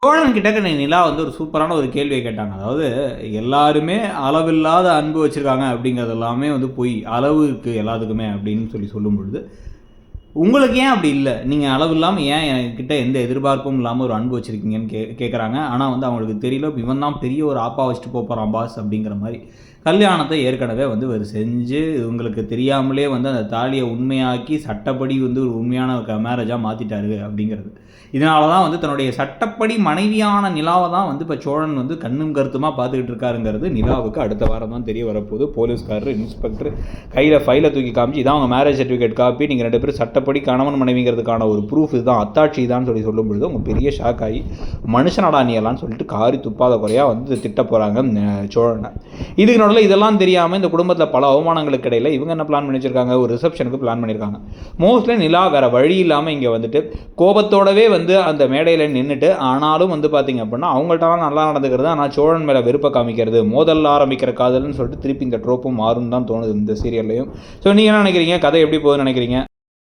சோழன் கிட்டக்க நிலா வந்து ஒரு சூப்பரான ஒரு கேள்வியை கேட்டாங்க. அதாவது எல்லாருமே அளவில்லாத அன்பு வச்சுருக்காங்க அப்படிங்கிறது எல்லாமே வந்து பொய். அளவு இருக்குது எல்லாத்துக்குமே அப்படின்னு சொல்லும் பொழுது, உங்களுக்கு ஏன் அப்படி இல்லை? நீங்கள் அளவு இல்லாமல் ஏன் என்கிட்ட எந்த எதிர்பார்ப்பும் இல்லாமல் ஒரு அன்பு வச்சுருக்கீங்கன்னு கேட்குறாங்க. ஆனால் வந்து அவங்களுக்கு தெரியல, இவன் தான் பெரிய ஒரு ஆப்பா வச்சுட்டு போகிறான் பாஸ் அப்படிங்கிற மாதிரி. கல்யாணத்தை ஏற்கனவே வந்து ஒரு செஞ்சு உங்களுக்கு தெரியாமலே வந்து அந்த தாலியை உண்மையாக்கி சட்டப்படி வந்து ஒரு உண்மையான மேரேஜாக மாற்றிட்டாரு அப்படிங்கிறது. இதனால தான் வந்து தன்னுடைய சட்டப்படி மனைவியான நிலாவை தான் வந்து இப்போ சோழன் வந்து கண்ணும் கருத்துமாக பார்த்துக்கிட்டு இருக்காருங்கிறது நிலாவுக்கு அடுத்த வாரம் தான் தெரிய வரப்போகுது. போலீஸ்காரர் இன்ஸ்பெக்டர் கையில் ஃபைலை தூக்கி காமிச்சு, இதான் அவங்க மேரேஜ் சர்டிஃபிகேட் காப்பி, நீங்கள் 2 பேரும் சட்டப்படி கணவன் மனைவிங்கிறதுக்கான ஒரு ப்ரூஃப் இதுதான், அத்தாட்சி தான் சொல்லும் பொழுது அவங்க பெரிய ஷாக் ஆகி மனுஷனடா நீயெல்லாம் சொல்லிட்டு காரி துப்பாத குறையாக வந்து திட்ட போகிறாங்க சோழனை. இதுக்கு நடுவில் இதெல்லாம் தெரியாமல் இந்த குடும்பத்தில் பல அவமானங்களுக்கு இடையில் இவங்க என்ன பிளான் பண்ணி வச்சுருக்காங்க, ஒரு ரிசப்ஷனுக்கு பிளான் பண்ணியிருக்காங்க. மோஸ்ட்லி நிலா வேறு வழி இல்லாமல் இங்கே வந்துட்டு கோபத்தோடவே வந்து அந்த மேடையில் நின்றுட்டு, ஆனாலும் வந்து பார்த்திங்க அப்படின்னா அவங்கள்ட்டலாம் நல்லா நடந்துக்கிறது, ஆனால் சோழன் மேலே வெறுப்பை காமிக்கிறது, மோதலில் ஆரம்பிக்கிற காதல்னு சொல்லிட்டு திருப்பி இந்த ட்ரோப்பும் மாறும் தான் தோணுது இந்த சீரியல்லையும். ஸோ நீங்கள் என்ன நினைக்கிறீங்க, கதை எப்படி போகுதுன்னு நினைக்கிறீங்க?